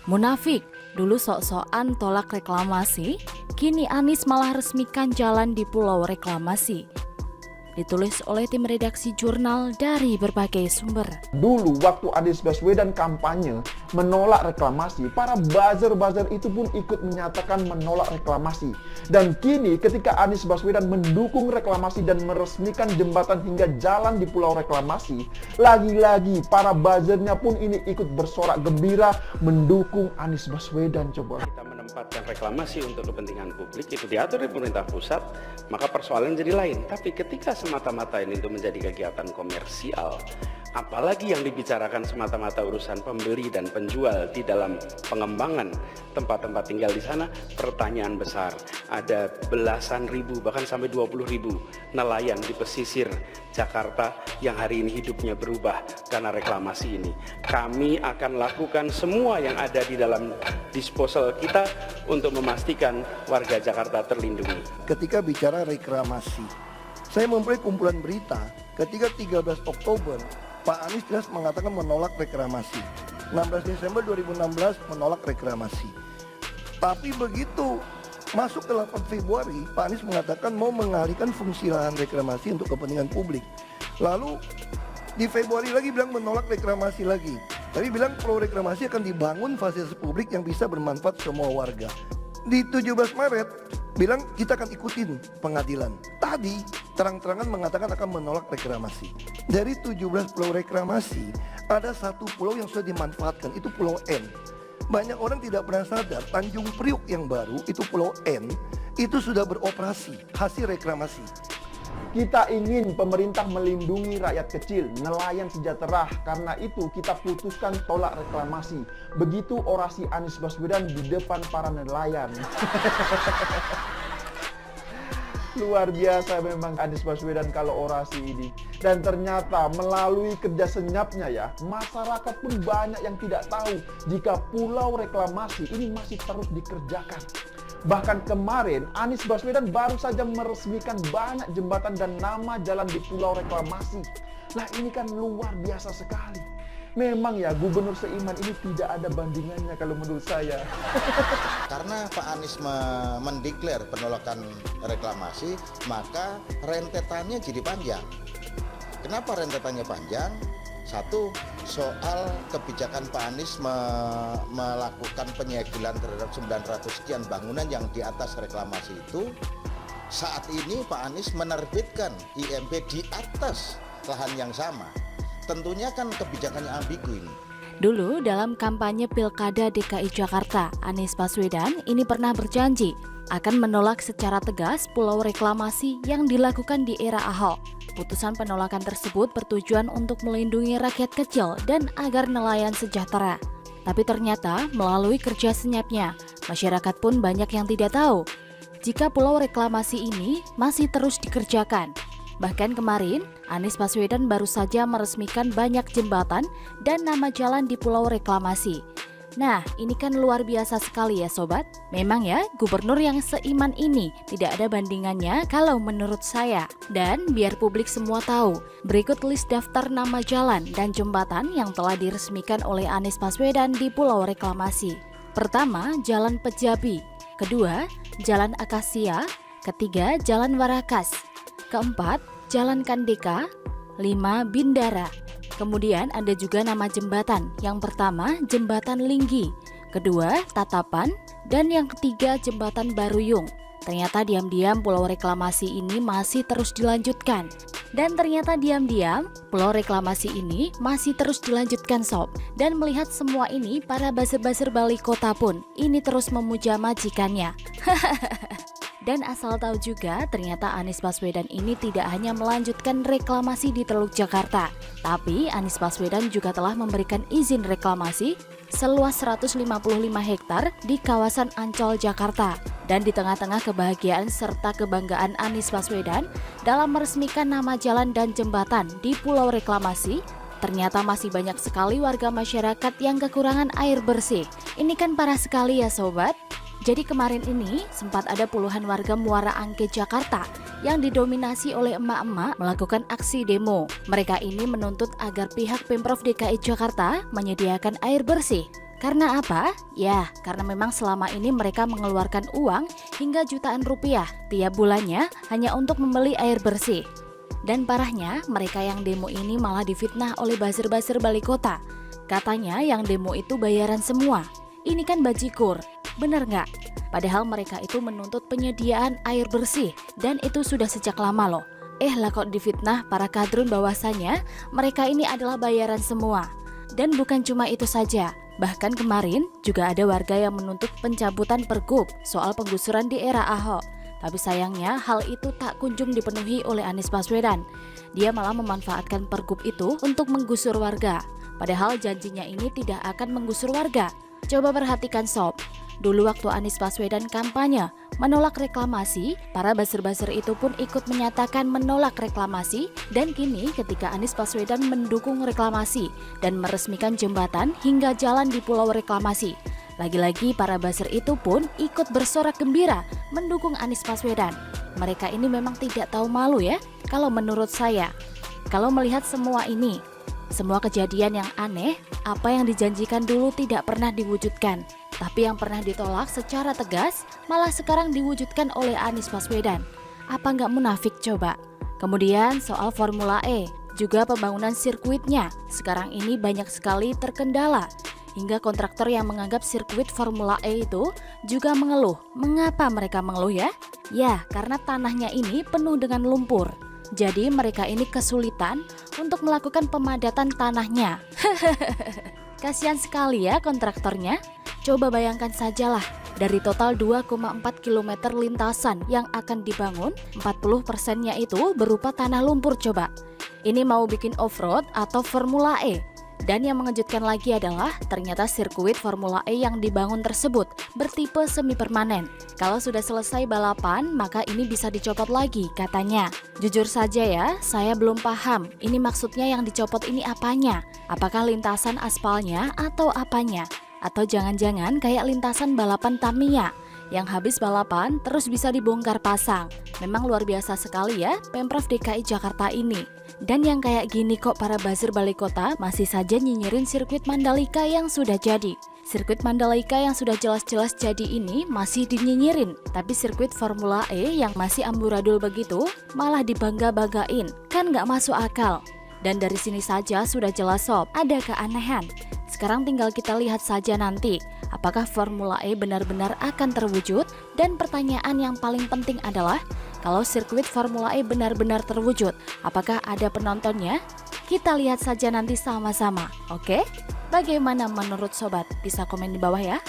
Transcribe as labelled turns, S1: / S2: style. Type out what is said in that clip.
S1: Munafik, dulu sok-sokan tolak reklamasi, kini Anies malah resmikan jalan di Pulau Reklamasi. Ditulis oleh tim redaksi jurnal dari berbagai sumber.
S2: Dulu waktu Anies Baswedan kampanye menolak reklamasi, para buzzer-buzzer itu pun ikut menyatakan menolak reklamasi. Dan kini ketika Anies Baswedan mendukung reklamasi dan meresmikan jembatan hingga jalan di Pulau Reklamasi, lagi-lagi para buzzernya pun ini ikut bersorak gembira mendukung Anies Baswedan. Coba
S3: kita menempatkan reklamasi untuk kepentingan publik itu diatur di pemerintah pusat, maka persoalan jadi lain. Tapi ketika semata-mata ini untuk menjadi kegiatan komersial, apalagi yang dibicarakan semata-mata urusan pembeli dan penjual di dalam pengembangan tempat-tempat tinggal di sana, pertanyaan besar. Ada belasan ribu bahkan sampai 20 ribu nelayan di pesisir Jakarta yang hari ini hidupnya berubah karena reklamasi ini. Kami akan lakukan semua yang ada di dalam disposal kita untuk memastikan warga Jakarta terlindungi.
S4: Ketika bicara reklamasi, saya memperoleh kumpulan berita ketika 13 Oktober Pak Anies jelas mengatakan menolak reklamasi. 16 Desember 2016 menolak reklamasi. Tapi begitu masuk ke 8 Februari, Pak Anies mengatakan mau mengalihkan fungsi lahan reklamasi untuk kepentingan publik. Lalu di Februari lagi bilang menolak reklamasi lagi. Tapi bilang pulau reklamasi akan dibangun fasilitas publik yang bisa bermanfaat semua warga. Di 17 Maret bilang kita akan ikutin pengadilan. Tadi terang-terangan mengatakan akan menolak reklamasi. Dari 17 pulau reklamasi, ada satu pulau yang sudah dimanfaatkan, itu Pulau N. Banyak orang tidak pernah sadar, Tanjung Priuk yang baru, itu Pulau N, itu sudah beroperasi, hasil reklamasi.
S2: kita ingin pemerintah melindungi rakyat kecil, nelayan sejahtera. Karena itu kita putuskan tolak reklamasi. Begitu orasi Anies Baswedan di depan para nelayan. Luar biasa memang Anies Baswedan kalau orasi ini. Dan ternyata melalui kerja senyapnya ya, masyarakat pun banyak yang tidak tahu jika pulau reklamasi ini masih terus dikerjakan. Bahkan kemarin Anies Baswedan baru saja meresmikan banyak jembatan dan nama jalan di Pulau Reklamasi. Nah ini kan luar biasa sekali. Memang ya gubernur seiman ini tidak ada bandingannya kalau menurut saya.
S5: Karena Pak Anies mendeklar penolakan reklamasi, maka rentetannya jadi panjang. Kenapa rentetannya panjang? Satu, soal kebijakan Pak Anies melakukan penyegelan terhadap 900 sekian bangunan yang di atas reklamasi itu. Saat ini Pak Anies menerbitkan IMB di atas lahan yang sama. Tentunya kan kebijakannya ambigu ini.
S1: Dulu dalam kampanye Pilkada DKI Jakarta, Anies Baswedan ini pernah berjanji akan menolak secara tegas pulau reklamasi yang dilakukan di era Ahok. Putusan penolakan tersebut bertujuan untuk melindungi rakyat kecil dan agar nelayan sejahtera. Tapi ternyata melalui kerja senyapnya, masyarakat pun banyak yang tidak tahu jika pulau reklamasi ini masih terus dikerjakan. Bahkan kemarin, Anies Baswedan baru saja meresmikan banyak jembatan dan nama jalan di Pulau Reklamasi. Nah, ini kan luar biasa sekali ya sobat. Memang ya, gubernur yang seiman ini tidak ada bandingannya kalau menurut saya. Dan biar publik semua tahu, berikut list daftar nama jalan dan jembatan yang telah diresmikan oleh Anies Baswedan di Pulau Reklamasi. Pertama, Jalan Pejabi. Kedua, Jalan Akasia. Ketiga, Jalan Warakas. Keempat, Jalan Kandeka. 5, Bindara. Kemudian ada juga nama jembatan. Yang pertama, Jembatan Linggi. Kedua, Tatapan. Dan yang ketiga, Jembatan Baruyung. Ternyata diam-diam pulau reklamasi ini masih terus dilanjutkan. Dan ternyata diam-diam pulau reklamasi ini masih terus dilanjutkan sob. Dan melihat semua ini, para buzzer-buzzer Bali Kota pun ini terus memuja majikannya. Dan asal tahu juga, ternyata Anies Baswedan ini tidak hanya melanjutkan reklamasi di Teluk Jakarta, tapi Anies Baswedan juga telah memberikan izin reklamasi seluas 155 hektar di kawasan Ancol, Jakarta. Dan di tengah-tengah kebahagiaan serta kebanggaan Anies Baswedan dalam meresmikan nama jalan dan jembatan di Pulau Reklamasi, ternyata masih banyak sekali warga masyarakat yang kekurangan air bersih. Ini kan parah sekali ya sobat. Jadi kemarin ini sempat ada puluhan warga Muara Angke, Jakarta yang didominasi oleh emak-emak melakukan aksi demo. Mereka ini menuntut agar pihak Pemprov DKI Jakarta menyediakan air bersih. Karena apa? Ya, karena memang selama ini mereka mengeluarkan uang hingga jutaan rupiah tiap bulannya hanya untuk membeli air bersih. Dan parahnya, mereka yang demo ini malah difitnah oleh buzzer-buzzer Balai Kota. Katanya yang demo itu bayaran semua. Ini kan bajigur, bener nggak? Padahal mereka itu menuntut penyediaan air bersih dan itu sudah sejak lama loh. Lah kok difitnah para kadrun bahwasanya mereka ini adalah bayaran semua. Dan bukan cuma itu saja, bahkan kemarin juga ada warga yang menuntut pencabutan pergub soal penggusuran di era Ahok. Tapi sayangnya hal itu tak kunjung dipenuhi oleh Anies Baswedan. Dia malah memanfaatkan pergub itu untuk menggusur warga. Padahal janjinya ini tidak akan menggusur warga. Coba perhatikan sob, dulu waktu Anies Baswedan kampanye menolak reklamasi, para buzzer-buzzer itu pun ikut menyatakan menolak reklamasi. Dan kini ketika Anies Baswedan mendukung reklamasi dan meresmikan jembatan hingga jalan di Pulau Reklamasi, lagi-lagi para buzzer itu pun ikut bersorak gembira mendukung Anies Baswedan. Mereka ini memang tidak tahu malu ya, kalau menurut saya. Kalau melihat semua ini, semua kejadian yang aneh, apa yang dijanjikan dulu tidak pernah diwujudkan, tapi yang pernah ditolak secara tegas malah sekarang diwujudkan oleh Anies Baswedan. Apa nggak munafik coba? Kemudian soal Formula E, juga pembangunan sirkuitnya sekarang ini banyak sekali terkendala. Hingga kontraktor yang menganggap sirkuit Formula E itu juga mengeluh. Mengapa mereka mengeluh ya? Ya, karena tanahnya ini penuh dengan lumpur. Jadi mereka ini kesulitan untuk melakukan pemadatan tanahnya. Kasihan sekali ya kontraktornya. Coba bayangkan sajalah, dari total 2,4 km lintasan yang akan dibangun, 40%-nya itu berupa tanah lumpur coba. Ini mau bikin off-road atau Formula E. Dan yang mengejutkan lagi adalah ternyata sirkuit Formula E yang dibangun tersebut bertipe semi permanen. Kalau sudah selesai balapan, maka ini bisa dicopot lagi katanya. Jujur saja ya, saya belum paham ini maksudnya yang dicopot ini apanya. Apakah lintasan aspalnya atau apanya? Atau jangan-jangan kayak lintasan balapan Tamiya yang habis balapan terus bisa dibongkar pasang. Memang luar biasa sekali ya Pemprov DKI Jakarta ini. Dan yang kayak gini kok para buzzer Balai Kota masih saja nyinyirin sirkuit Mandalika yang sudah jadi. Sirkuit Mandalika yang sudah jelas-jelas jadi ini masih dinyinyirin. Tapi sirkuit Formula E yang masih amburadul begitu malah dibangga-banggain. Kan nggak masuk akal. Dan dari sini saja sudah jelas sob, ada keanehan. Sekarang tinggal kita lihat saja nanti, apakah Formula E benar-benar akan terwujud? Dan pertanyaan yang paling penting adalah, kalau sirkuit Formula E benar-benar terwujud, apakah ada penontonnya? Kita lihat saja nanti sama-sama, oke? Bagaimana menurut sobat? Bisa komen di bawah ya.